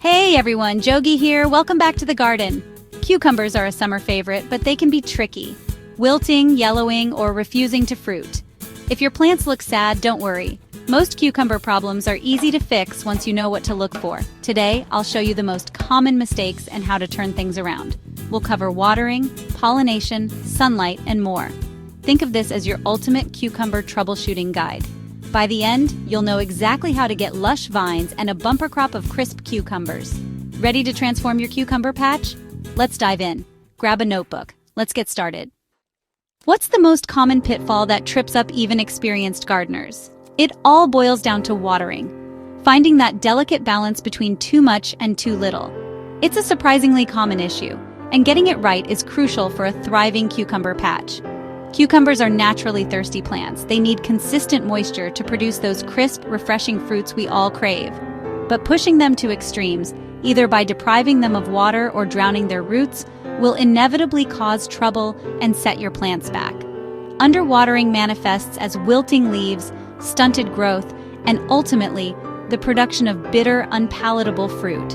Hey everyone, Jogi here. Welcome back to the garden. Cucumbers are a summer favorite, but they can be tricky. Wilting, yellowing, or refusing to fruit. If your plants look sad, don't worry. Most cucumber problems are easy to fix once you know what to look for. Today, I'll show you the most common mistakes and how to turn things around. We'll cover watering, pollination, sunlight, and more. Think of this as your ultimate cucumber troubleshooting guide. By the end, you'll know exactly how to get lush vines and a bumper crop of crisp cucumbers. Ready to transform your cucumber patch? Let's dive in. Grab a notebook. Let's get started. What's the most common pitfall that trips up even experienced gardeners? It all boils down to watering. Finding that delicate balance between too much and too little. It's a surprisingly common issue, and getting it right is crucial for a thriving cucumber patch. Cucumbers are naturally thirsty plants. They need consistent moisture to produce those crisp, refreshing fruits we all crave. But pushing them to extremes, either by depriving them of water or drowning their roots, will inevitably cause trouble and set your plants back. Underwatering manifests as wilting leaves, stunted growth, and ultimately, the production of bitter, unpalatable fruit.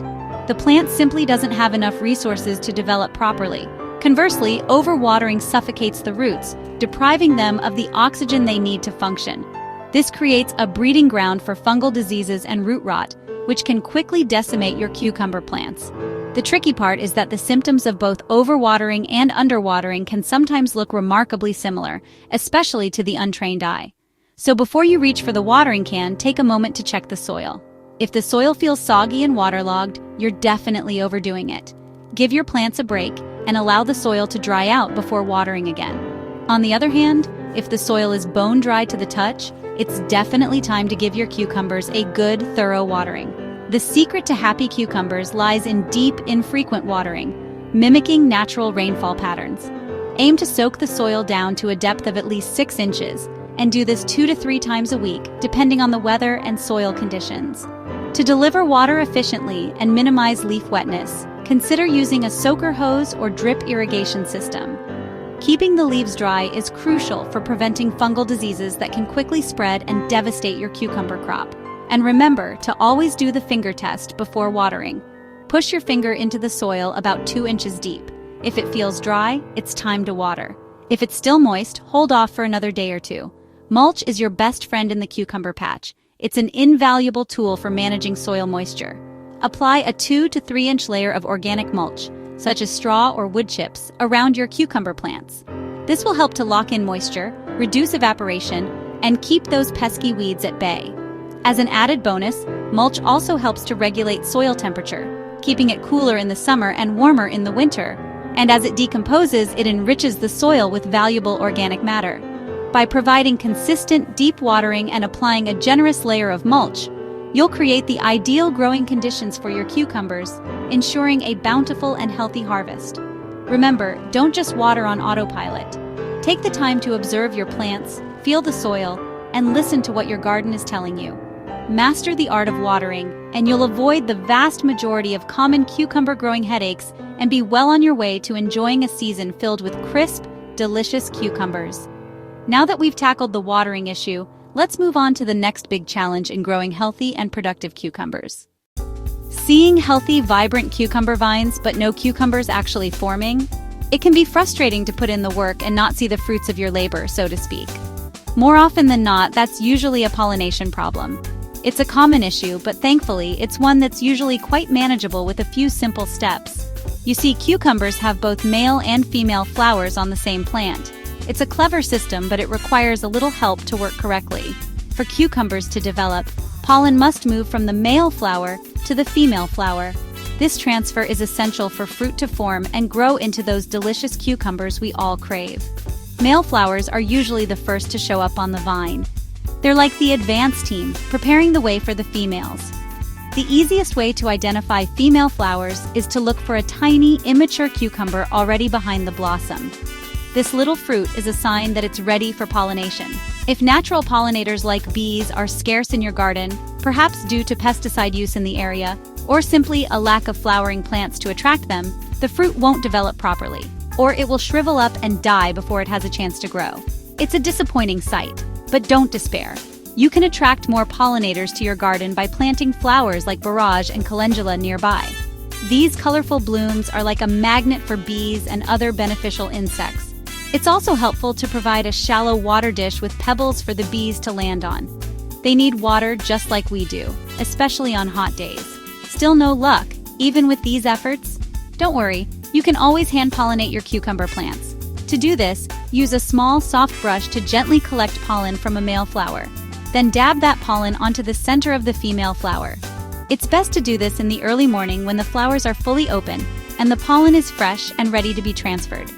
The plant simply doesn't have enough resources to develop properly. Conversely, overwatering suffocates the roots, depriving them of the oxygen they need to function. This creates a breeding ground for fungal diseases and root rot, which can quickly decimate your cucumber plants. The tricky part is that the symptoms of both overwatering and underwatering can sometimes look remarkably similar, especially to the untrained eye. So before you reach for the watering can, take a moment to check the soil. If the soil feels soggy and waterlogged, you're definitely overdoing it. Give your plants a break and allow the soil to dry out before watering again. On the other hand, if the soil is bone dry to the touch, it's definitely time to give your cucumbers a good, thorough watering. The secret to happy cucumbers lies in deep, infrequent watering, mimicking natural rainfall patterns. Aim to soak the soil down to a depth of at least 6 inches, and do this 2 to 3 times a week, depending on the weather and soil conditions. To deliver water efficiently and minimize leaf wetness, consider using a soaker hose or drip irrigation system. Keeping the leaves dry is crucial for preventing fungal diseases that can quickly spread and devastate your cucumber crop. And remember to always do the finger test before watering. Push your finger into the soil about 2 inches deep. If it feels dry, it's time to water. If it's still moist, hold off for another day or two. Mulch is your best friend in the cucumber patch. It's an invaluable tool for managing soil moisture. Apply a 2 to 3 inch layer of organic mulch, such as straw or wood chips, around your cucumber plants. This will help to lock in moisture, reduce evaporation, and keep those pesky weeds at bay. As an added bonus, mulch also helps to regulate soil temperature, keeping it cooler in the summer and warmer in the winter. And as it decomposes, it enriches the soil with valuable organic matter. By providing consistent, deep watering and applying a generous layer of mulch, you'll create the ideal growing conditions for your cucumbers, ensuring a bountiful and healthy harvest. Remember, don't just water on autopilot. Take the time to observe your plants, feel the soil, and listen to what your garden is telling you. Master the art of watering, and you'll avoid the vast majority of common cucumber growing headaches and be well on your way to enjoying a season filled with crisp, delicious cucumbers. Now that we've tackled the watering issue, let's move on to the next big challenge in growing healthy and productive cucumbers. Seeing healthy, vibrant cucumber vines but no cucumbers actually forming? It can be frustrating to put in the work and not see the fruits of your labor, so to speak. More often than not, that's usually a pollination problem. It's a common issue, but thankfully, it's one that's usually quite manageable with a few simple steps. You see, cucumbers have both male and female flowers on the same plant. It's a clever system, but it requires a little help to work correctly. For cucumbers to develop, pollen must move from the male flower to the female flower. This transfer is essential for fruit to form and grow into those delicious cucumbers we all crave. Male flowers are usually the first to show up on the vine. They're like the advance team, preparing the way for the females. The easiest way to identify female flowers is to look for a tiny, immature cucumber already behind the blossom. This little fruit is a sign that it's ready for pollination. If natural pollinators like bees are scarce in your garden, perhaps due to pesticide use in the area, or simply a lack of flowering plants to attract them, the fruit won't develop properly, or it will shrivel up and die before it has a chance to grow. It's a disappointing sight, but don't despair. You can attract more pollinators to your garden by planting flowers like borage and calendula nearby. These colorful blooms are like a magnet for bees and other beneficial insects. It's also helpful to provide a shallow water dish with pebbles for the bees to land on. They need water just like we do, especially on hot days. Still no luck, even with these efforts? Don't worry, you can always hand-pollinate your cucumber plants. To do this, use a small, soft brush to gently collect pollen from a male flower. Then dab that pollen onto the center of the female flower. It's best to do this in the early morning when the flowers are fully open and the pollen is fresh and ready to be transferred.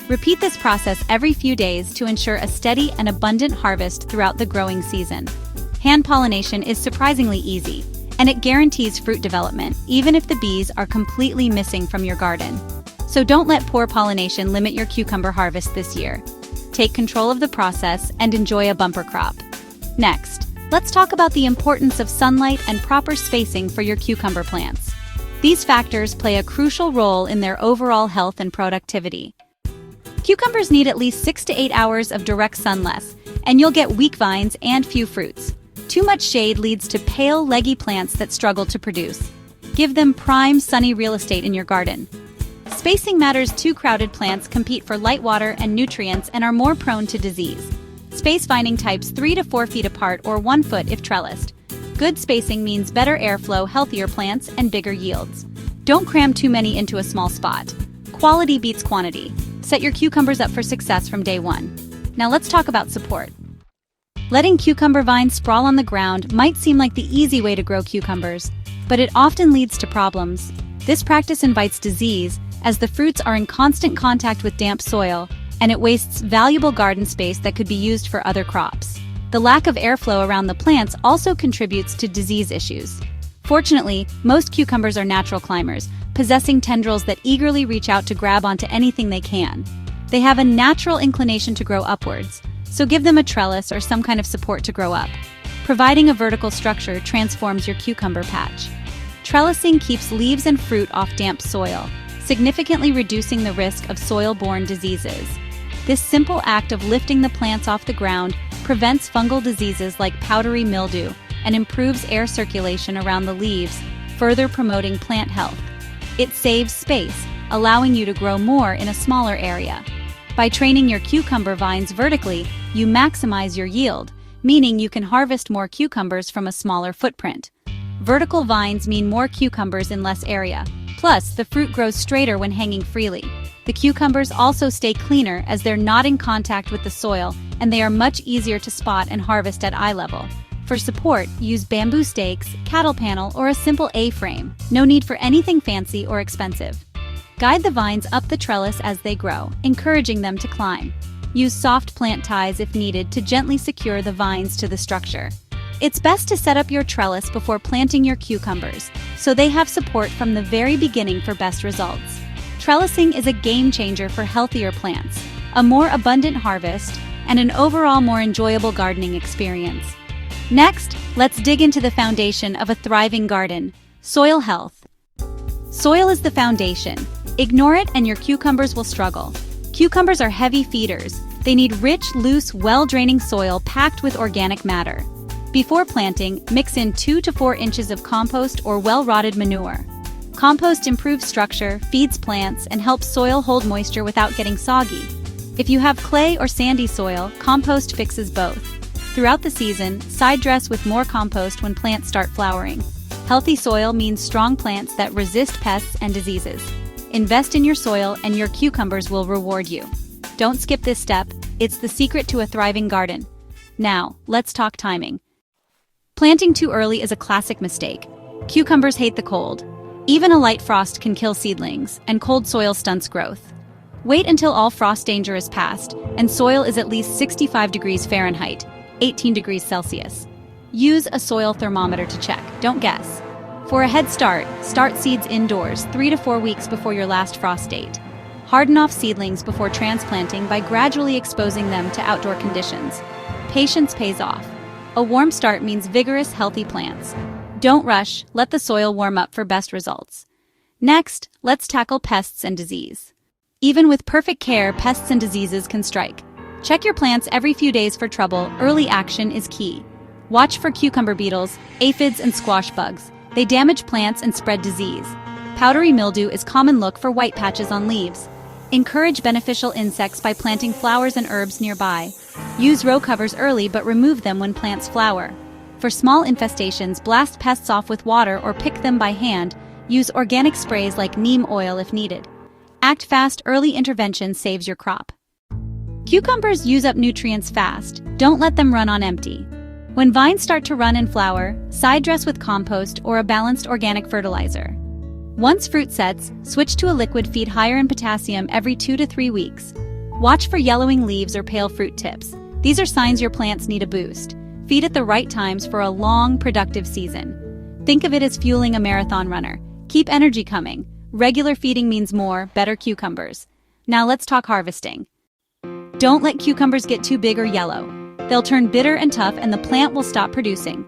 Repeat this process every few days to ensure a steady and abundant harvest throughout the growing season. Hand pollination is surprisingly easy, and it guarantees fruit development even if the bees are completely missing from your garden. So don't let poor pollination limit your cucumber harvest this year. Take control of the process and enjoy a bumper crop. Next, let's talk about the importance of sunlight and proper spacing for your cucumber plants. These factors play a crucial role in their overall health and productivity. Cucumbers need at least 6 to 8 hours of direct sunlight, and you'll get weak vines and few fruits. Too much shade leads to pale, leggy plants that struggle to produce. Give them prime, sunny real estate in your garden. Spacing matters too. Crowded plants compete for light, water, and nutrients and are more prone to disease. Space vining types 3 to 4 feet apart or 1 foot if trellised. Good spacing means better airflow, healthier plants, and bigger yields. Don't cram too many into a small spot. Quality beats quantity. Set your cucumbers up for success from day one. Now let's talk about support. Letting cucumber vines sprawl on the ground might seem like the easy way to grow cucumbers, but it often leads to problems. This practice invites disease, as the fruits are in constant contact with damp soil, and it wastes valuable garden space that could be used for other crops. The lack of airflow around the plants also contributes to disease issues. Fortunately, most cucumbers are natural climbers, possessing tendrils that eagerly reach out to grab onto anything they can. They have a natural inclination to grow upwards, so give them a trellis or some kind of support to grow up. Providing a vertical structure transforms your cucumber patch. Trellising keeps leaves and fruit off damp soil, significantly reducing the risk of soil-borne diseases. This simple act of lifting the plants off the ground prevents fungal diseases like powdery mildew and improves air circulation around the leaves, further promoting plant health. It saves space, allowing you to grow more in a smaller area. By training your cucumber vines vertically, you maximize your yield, meaning you can harvest more cucumbers from a smaller footprint. Vertical vines mean more cucumbers in less area. Plus, the fruit grows straighter when hanging freely. The cucumbers also stay cleaner as they're not in contact with the soil, and they are much easier to spot and harvest at eye level. For support, use bamboo stakes, cattle panel, or a simple A-frame. No need for anything fancy or expensive. Guide the vines up the trellis as they grow, encouraging them to climb. Use soft plant ties if needed to gently secure the vines to the structure. It's best to set up your trellis before planting your cucumbers, so they have support from the very beginning for best results. Trellising is a game changer for healthier plants, a more abundant harvest, and an overall more enjoyable gardening experience. Next, let's dig into the foundation of a thriving garden: soil health. Soil is the foundation. Ignore it and your cucumbers will struggle. Cucumbers are heavy feeders. They need rich, loose, well-draining soil packed with organic matter. Before planting, mix in 2 to 4 inches of compost or well-rotted manure. Compost improves structure, feeds plants, and helps soil hold moisture without getting soggy. If you have clay or sandy soil, compost fixes both. Throughout the season, side dress with more compost when plants start flowering. Healthy soil means strong plants that resist pests and diseases. Invest in your soil and your cucumbers will reward you. Don't skip this step, it's the secret to a thriving garden. Now, let's talk timing. Planting too early is a classic mistake. Cucumbers hate the cold. Even a light frost can kill seedlings, and cold soil stunts growth. Wait until all frost danger is past, and soil is at least 65 degrees Fahrenheit, 18 degrees Celsius. Use a soil thermometer to check, don't guess. For a head start, start seeds indoors 3 to 4 weeks before your last frost date. Harden off seedlings before transplanting by gradually exposing them to outdoor conditions. Patience pays off. A warm start means vigorous, healthy plants. Don't rush, let the soil warm up for best results. Next, let's tackle pests and disease. Even with perfect care, pests and diseases can strike. Check your plants every few days for trouble. Early action is key. Watch for cucumber beetles, aphids, and squash bugs. They damage plants and spread disease. Powdery mildew is a common look for white patches on leaves. Encourage beneficial insects by planting flowers and herbs nearby. Use row covers early but remove them when plants flower. For small infestations, blast pests off with water or pick them by hand. Use organic sprays like neem oil if needed. Act fast, early intervention saves your crop. Cucumbers use up nutrients fast. Don't let them run on empty. When vines start to run and flower, side dress with compost or a balanced organic fertilizer. Once fruit sets, switch to a liquid feed higher in potassium every 2 to 3 weeks. Watch for yellowing leaves or pale fruit tips. These are signs your plants need a boost. Feed at the right times for a long, productive season. Think of it as fueling a marathon runner. Keep energy coming. Regular feeding means more, better cucumbers. Now let's talk harvesting. Don't let cucumbers get too big or yellow. They'll turn bitter and tough and the plant will stop producing.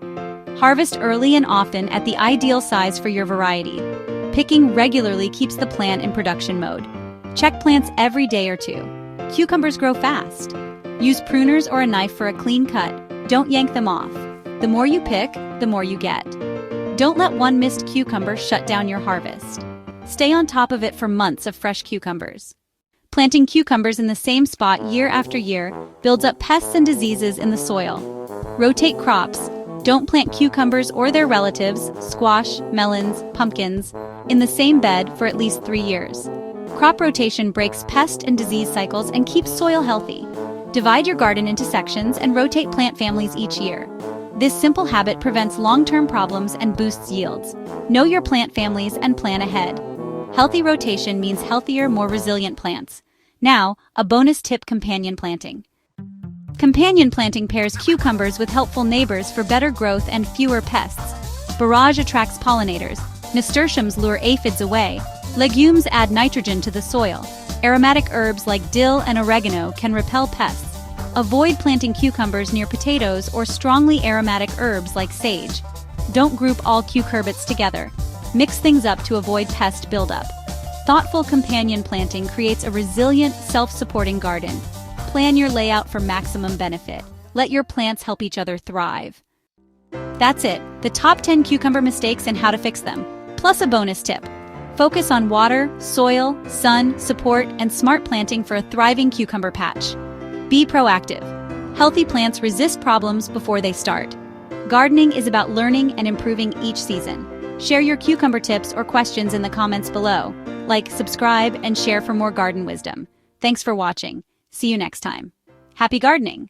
Harvest early and often at the ideal size for your variety. Picking regularly keeps the plant in production mode. Check plants every day or two. Cucumbers grow fast. Use pruners or a knife for a clean cut. Don't yank them off. The more you pick, the more you get. Don't let one missed cucumber shut down your harvest. Stay on top of it for months of fresh cucumbers. Planting cucumbers in the same spot year after year builds up pests and diseases in the soil. Rotate crops. Don't plant cucumbers or their relatives, squash, melons, pumpkins, in the same bed for at least 3 years. Crop rotation breaks pest and disease cycles and keeps soil healthy. Divide your garden into sections and rotate plant families each year. This simple habit prevents long-term problems and boosts yields. Know your plant families and plan ahead. Healthy rotation means healthier, more resilient plants. Now, a bonus tip: companion planting. Companion planting pairs cucumbers with helpful neighbors for better growth and fewer pests. Borage attracts pollinators. Nasturtiums lure aphids away. Legumes add nitrogen to the soil. Aromatic herbs like dill and oregano can repel pests. Avoid planting cucumbers near potatoes or strongly aromatic herbs like sage. Don't group all cucurbits together. Mix things up to avoid pest buildup. Thoughtful companion planting creates a resilient, self-supporting garden. Plan your layout for maximum benefit. Let your plants help each other thrive. That's it, the top 10 cucumber mistakes and how to fix them. Plus a bonus tip. Focus on water, soil, sun, support, and smart planting for a thriving cucumber patch. Be proactive. Healthy plants resist problems before they start. Gardening is about learning and improving each season. Share your cucumber tips or questions in the comments below. Like, subscribe, and share for more garden wisdom. Thanks for watching. See you next time. Happy gardening!